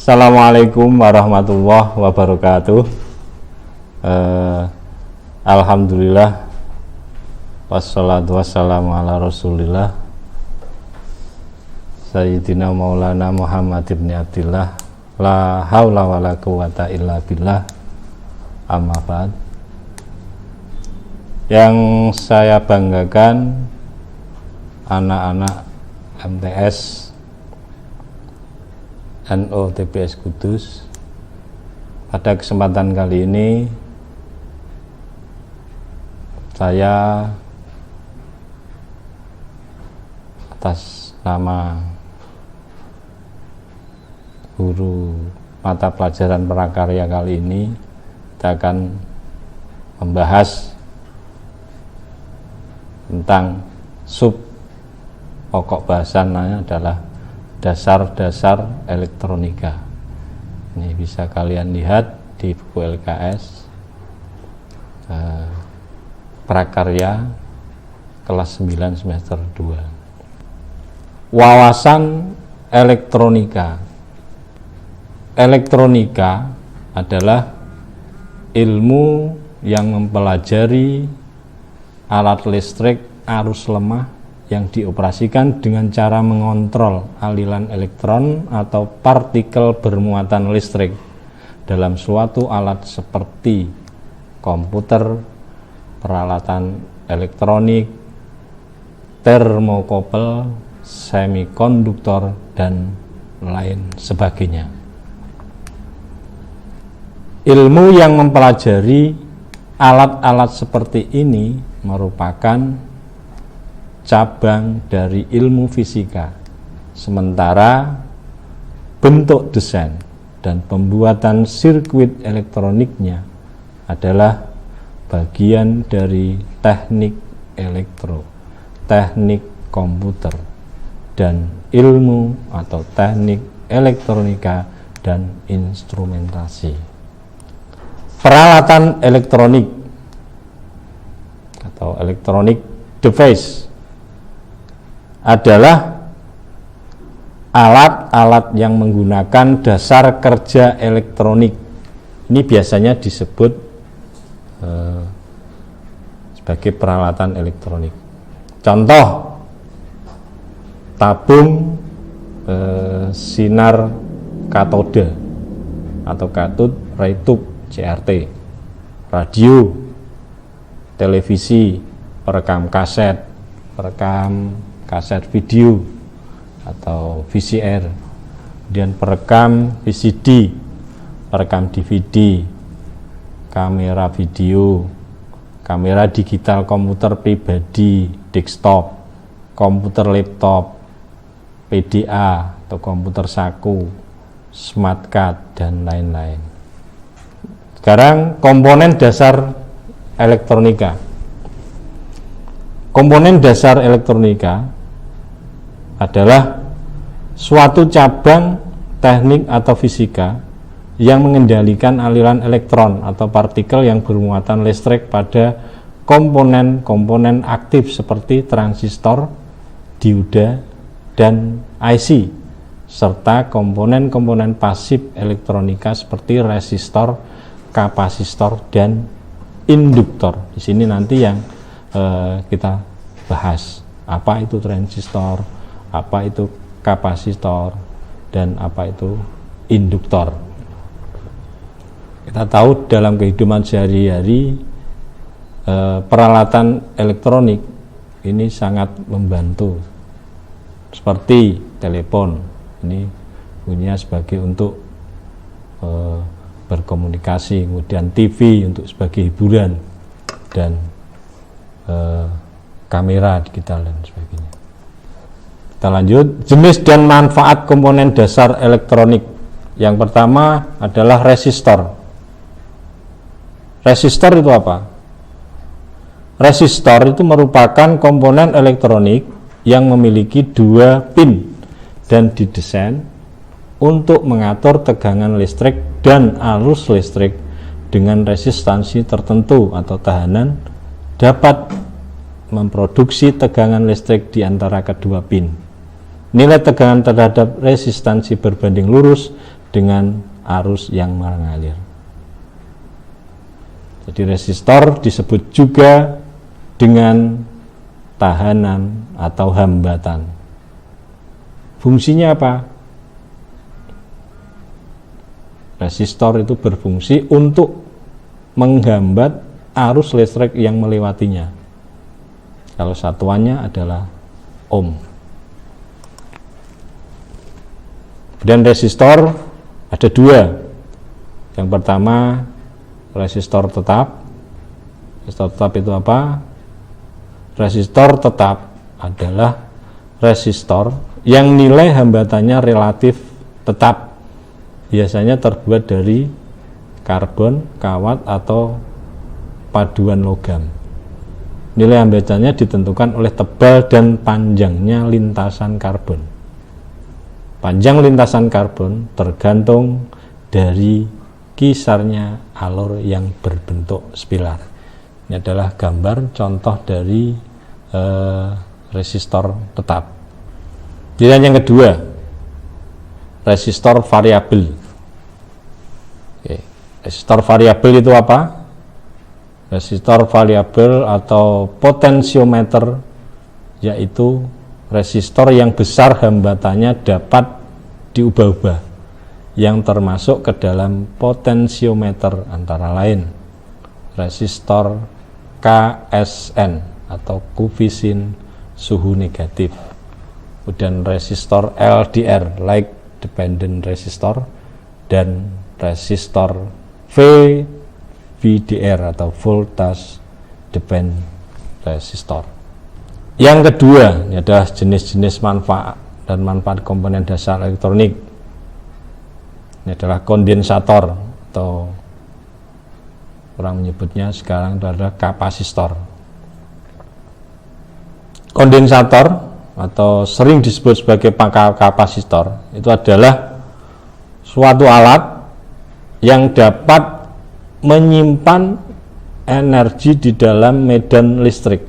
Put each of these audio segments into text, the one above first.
Assalamualaikum warahmatullahi wabarakatuh. Alhamdulillah, wassalatu wassalamu ala rasulillah Sayyidina Maulana Muhammad ibn Abdillah, la haula wa la quwata illa billah, amma ba'd. Yang saya banggakan anak-anak MTS NU TPS Kudus, pada kesempatan kali ini saya atas nama guru mata pelajaran prakarya kali ini kita akan membahas tentang sub pokok bahasannya adalah dasar-dasar elektronika. Ini bisa kalian lihat di buku LKS prakarya kelas 9 semester 2. Wawasan elektronika. Elektronika adalah ilmu yang mempelajari alat listrik arus lemah yang dioperasikan dengan cara mengontrol aliran elektron atau partikel bermuatan listrik dalam suatu alat seperti komputer, peralatan elektronik, termokouple, semikonduktor, dan lain sebagainya. Ilmu yang mempelajari alat-alat seperti ini merupakan cabang dari ilmu fisika, sementara bentuk desain dan pembuatan sirkuit elektroniknya adalah bagian dari teknik elektro, teknik komputer, dan ilmu atau teknik elektronika dan instrumentasi. Peralatan elektronik atau electronic device adalah alat-alat yang menggunakan dasar kerja elektronik. Ini biasanya disebut sebagai peralatan elektronik. Contoh, tabung sinar katoda atau katode ray tube CRT, radio, televisi, perekam kaset, perekam kaset video atau VCR, kemudian perekam VCD, perekam DVD, kamera video, kamera digital komputer pribadi, desktop, komputer laptop, PDA atau komputer saku, smart card, dan lain-lain. Sekarang komponen dasar elektronika. Komponen dasar elektronika adalah suatu cabang teknik atau fisika yang mengendalikan aliran elektron atau partikel yang bermuatan listrik pada komponen-komponen aktif seperti transistor, dioda, dan IC, serta komponen-komponen pasif elektronika seperti resistor, kapasitor, dan induktor. Di sini nanti yang kita bahas apa itu transistor, apa itu kapasitor, dan apa itu induktor. Kita tahu dalam kehidupan sehari-hari peralatan elektronik ini sangat membantu, seperti telepon, ini bunyinya sebagai untuk berkomunikasi, kemudian TV untuk sebagai hiburan, dan kamera digital dan sebagainya. Kita lanjut, jenis dan manfaat komponen dasar elektronik. Yang pertama adalah resistor. Resistor itu apa? Resistor itu merupakan komponen elektronik yang memiliki 2 pin dan didesain untuk mengatur tegangan listrik dan arus listrik dengan resistansi tertentu atau tahanan, dapat memproduksi tegangan listrik di antara kedua pin. Nilai tegangan terhadap resistansi berbanding lurus dengan arus yang mengalir. Jadi resistor disebut juga dengan tahanan atau hambatan. Fungsinya apa? Resistor itu berfungsi untuk menghambat arus listrik yang melewatinya. Kalau satuannya adalah ohm. Dan resistor ada dua. Yang pertama resistor tetap. Resistor tetap itu apa? Resistor tetap adalah resistor yang nilai hambatannya relatif tetap. Biasanya terbuat dari karbon, kawat, atau paduan logam. Nilai hambatannya ditentukan oleh tebal dan panjangnya lintasan karbon. Panjang lintasan karbon tergantung dari kisarnya alur yang berbentuk spiral. Ini adalah gambar contoh dari resistor tetap. Pilihan yang kedua, resistor variabel. Resistor variabel itu apa? Resistor variabel atau potensiometer yaitu resistor yang besar hambatannya dapat diubah-ubah, yang termasuk ke dalam potensiometer antara lain resistor KSN atau koefisien suhu negatif, kemudian resistor LDR like dependent resistor, dan resistor VDR atau voltage dependent resistor. Yang kedua, ini adalah jenis-jenis manfaat dan manfaat komponen dasar elektronik. Ini adalah kondensator atau orang menyebutnya sekarang itu adalah kapasitor. Kondensator atau sering disebut sebagai kapasitor itu adalah suatu alat yang dapat menyimpan energi di dalam medan listrik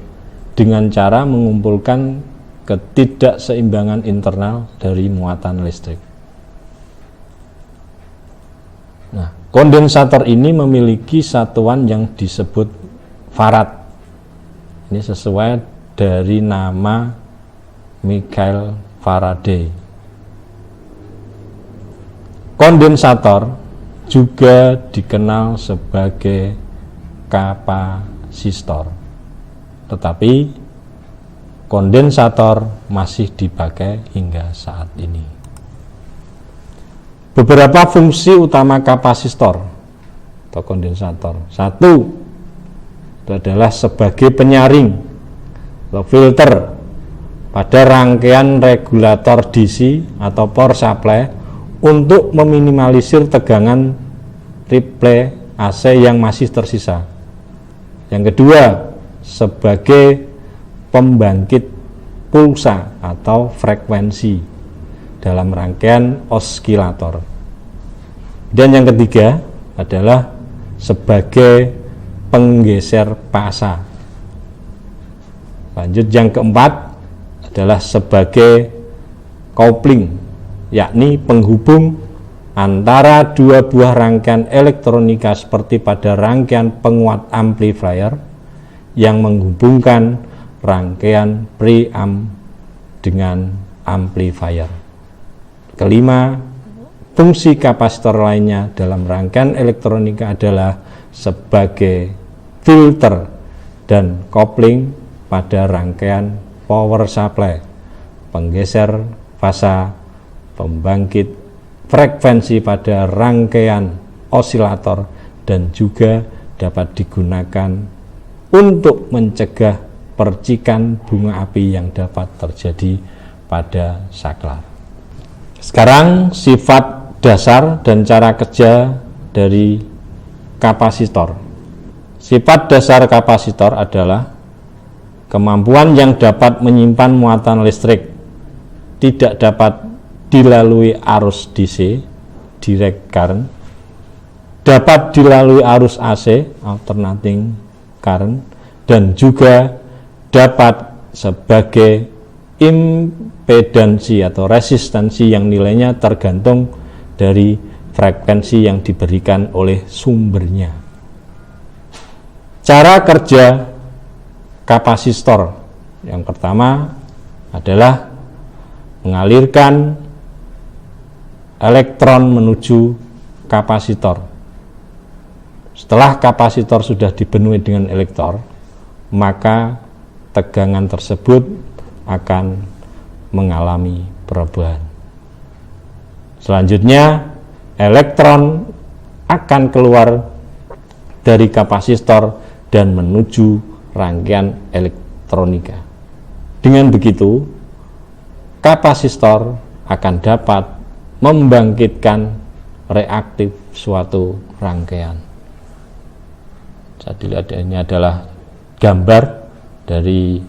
dengan cara mengumpulkan ketidakseimbangan internal dari muatan listrik. Nah, kondensator ini memiliki satuan yang disebut farad. Ini sesuai dari nama Michael Faraday. Kondensator juga dikenal sebagai kapasitor, tetapi kondensator masih dipakai hingga saat ini. Beberapa fungsi utama kapasitor atau kondensator. Satu, itu adalah sebagai penyaring atau filter pada rangkaian regulator DC atau power supply untuk meminimalisir tegangan triple AC yang masih tersisa. Yang kedua, sebagai pembangkit pulsa atau frekuensi dalam rangkaian osilator. Dan yang ketiga adalah sebagai penggeser pasa. Lanjut, yang keempat adalah sebagai coupling, yakni penghubung antara dua buah rangkaian elektronika seperti pada rangkaian penguat amplifier yang menghubungkan rangkaian preamp dengan amplifier. Kelima, fungsi kapasitor lainnya dalam rangkaian elektronika adalah sebagai filter dan kopling pada rangkaian power supply, penggeser fasa, pembangkit frekuensi pada rangkaian osilator, dan juga dapat digunakan untuk mencegah percikan bunga api yang dapat terjadi pada saklar. Sekarang sifat dasar dan cara kerja dari kapasitor. Sifat dasar kapasitor adalah kemampuan yang dapat menyimpan muatan listrik, tidak dapat dilalui arus DC direct current, dapat dilalui arus AC alternating current, dan juga dapat sebagai impedansi atau resistansi yang nilainya tergantung dari frekuensi yang diberikan oleh sumbernya. Cara kerja kapasitor yang pertama adalah mengalirkan elektron menuju kapasitor. Setelah kapasitor sudah dipenuhi dengan elektron, maka tegangan tersebut akan mengalami perubahan. Selanjutnya, elektron akan keluar dari kapasitor dan menuju rangkaian elektronika. Dengan begitu, kapasitor akan dapat membangkitkan reaktif suatu rangkaian. Jadi ini adalah gambar dari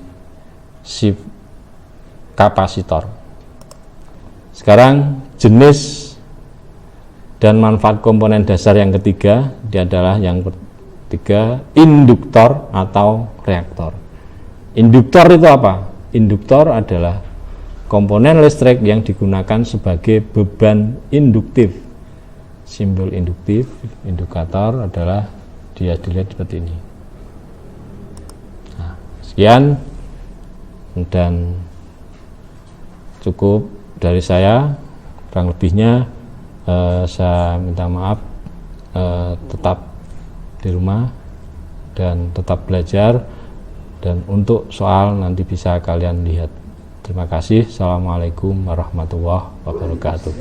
si kapasitor. Sekarang jenis dan manfaat komponen dasar yang ketiga, dia adalah yang ketiga, induktor atau reaktor. Induktor itu apa? Induktor adalah komponen listrik yang digunakan sebagai beban induktif. Simbol induktif, indikator adalah dia dilihat seperti ini. Nah, sekian dan cukup dari saya. Kurang lebihnya saya minta maaf. Tetap di rumah dan tetap belajar, dan untuk soal nanti bisa kalian lihat. Terima kasih. Assalamualaikum warahmatullahi wabarakatuh.